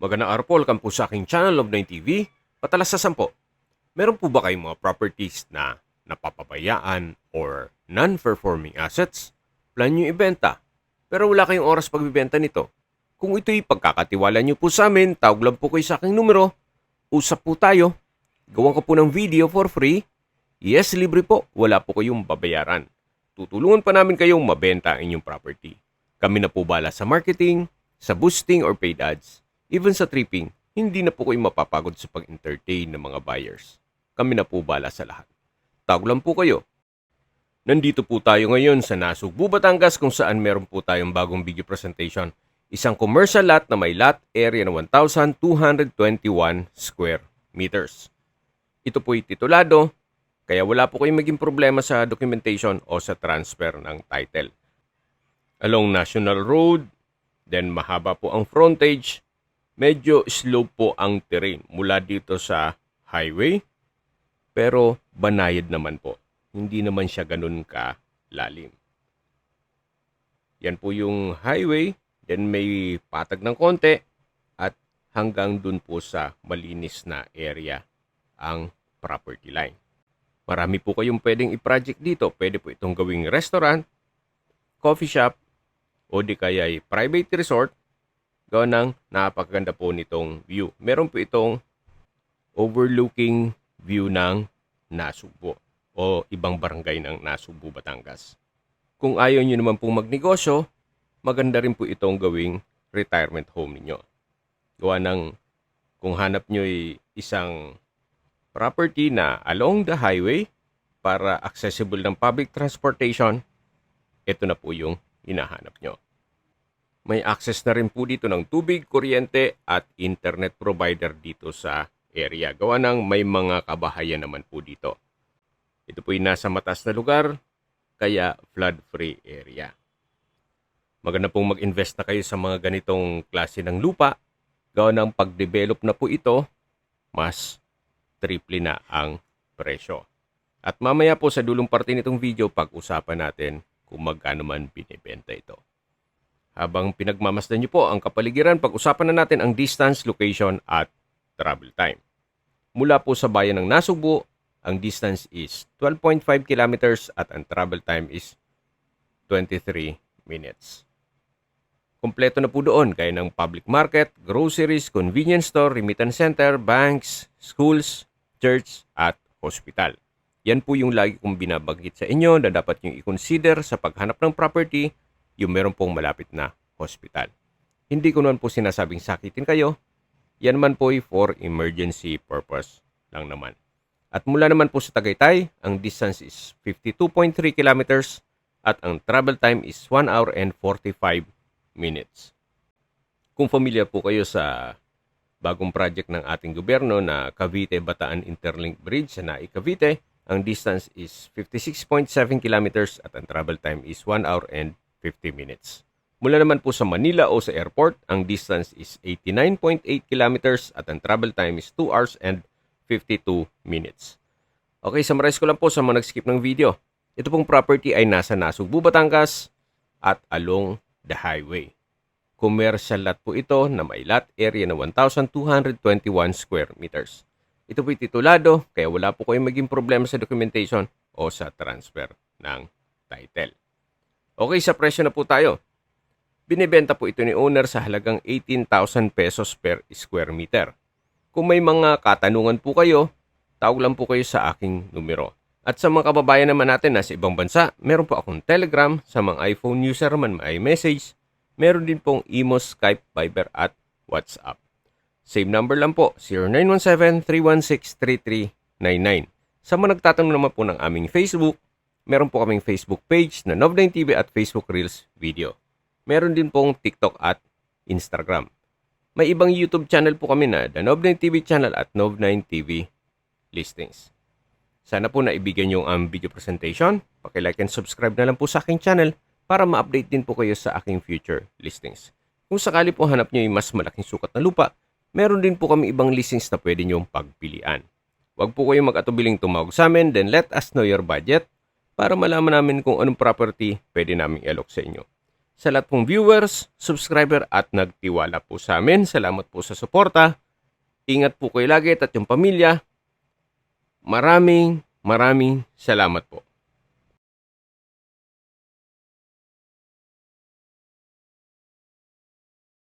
Magandang araw po, welcome po sa aking channel, Love9 TV. Patalasasan po, meron po ba kayong mga properties na napapabayaan or non-performing assets? Plan nyo ibenta, pero wala kayong oras pagbibenta nito. Kung ito'y pagkakatiwala nyo po sa amin, tawag lang po kayo sa aking numero. Usap po tayo. Gawan ko po ng video for free. Yes, libre po. Wala po kayong babayaran. Tutulungan pa namin kayong mabenta ang inyong property. Kami na po bala sa marketing, sa boosting or paid ads. Even sa tripping, hindi na po kayo mapapagod sa pag-entertain ng mga buyers. Kami na po bala sa lahat. Tawag lang po kayo. Nandito po tayo ngayon sa Nasugbu, Batangas kung saan meron po tayong bagong video presentation. Isang commercial lot na may lot area na 1,221 square meters. Ito po'y titulado, kaya wala po kayong maging problema sa documentation o sa transfer ng title. Along National Road, then mahaba po ang frontage. Medyo slow po ang terrain mula dito sa highway, pero banayad naman po. Hindi naman siya ganun ka-lalim. Yan po yung highway, then may patag ng konti, at hanggang dun po sa malinis na area ang property line. Marami po kayong pwedeng i-project dito. Pwede po itong gawing restaurant, coffee shop, o di kaya ay private resort. Gawa ng napakaganda po nitong view. Meron po itong overlooking view ng Nasugbu o ibang barangay ng Nasugbu, Batangas. Kung ayaw nyo naman pong magnegosyo, maganda rin po itong gawing retirement home ninyo. Gawa ng kung hanap nyo ay isang property na along the highway para accessible ng public transportation, ito na po yung hinahanap nyo. May access na rin po dito ng tubig, kuryente at internet provider dito sa area. Gawa ng may mga kabahayan naman po dito. Ito po ay nasa mataas na lugar, kaya flood-free area. Maganda pong mag-invest na kayo sa mga ganitong klase ng lupa. Gawa ng pag-develop na po ito, mas triple na ang presyo. At mamaya po sa dulong parte nitong video, pag-usapan natin kung magkano man binibenta ito. Habang pinagmamasdan nyo po ang kapaligiran, pag-usapan na natin ang distance, location, at travel time. Mula po sa bayan ng Nasugbu, ang distance is 12.5 kilometers at ang travel time is 23 minutes. Kompleto na po doon gaya ng public market, groceries, convenience store, remittance center, banks, schools, church, at hospital. Yan po yung lagi kong binabanggit sa inyo na dapat nyo i-consider sa paghanap ng property, yung meron pong malapit na hospital. Hindi ko naman po sinasabing sakitin kayo. Yan man po ay for emergency purpose lang naman. At mula naman po sa Tagaytay, ang distance is 52.3 kilometers at ang travel time is 1 hour and 45 minutes. Kung familiar po kayo sa bagong project ng ating gobyerno na Cavite-Bataan Interlink Bridge sa Naik, Cavite, ang distance is 56.7 kilometers at ang travel time is 1 hour and 50 minutes. Mula naman po sa Manila o sa airport, ang distance is 89.8 kilometers at ang travel time is 2 hours and 52 minutes. Okay, summarize ko lang po sa mga nag-skip ng video. Ito pong property ay nasa Nasugbu, Batangas at along the highway. Commercial lot po ito na may lot area na 1,221 square meters. Ito po'y titulado, kaya wala po kayong maging problema sa documentation o sa transfer ng title. Okay, sa presyo na po tayo. Binibenta po ito ni owner sa halagang 18,000 pesos per square meter. Kung may mga katanungan po kayo, tawag lang po kayo sa aking numero. At sa mga kababayan naman natin na sa ibang bansa, meron po akong Telegram. Sa mga iPhone user man may message. Meron din pong Imo, Skype, Viber at WhatsApp. Same number lang po, 0917-316-3399. Sa mga nagtatanong naman po ng aming Facebook, meron po kaming Facebook page na Nov9 TV at Facebook Reels video. Meron din pong TikTok at Instagram. May ibang YouTube channel po kami na The Nov9 TV channel at Nov9 TV listings. Sana po naibigyan nyo ang video presentation. Paki-like and subscribe na lang po sa aking channel para ma-update din po kayo sa aking future listings. Kung sakali po hanap nyo yung mas malaking sukat na lupa, meron din po kami ibang listings na pwede nyong pagpilian. Huwag po kayong mag-atubiling tumawag sa amin, then let us know your budget para malaman namin kung anong property pwede namin i-allok sa inyo. Sa lahat pong viewers, subscriber at nagtiwala po sa amin, salamat po sa suporta. Ingat po kayo lagi at yung pamilya. Maraming salamat po.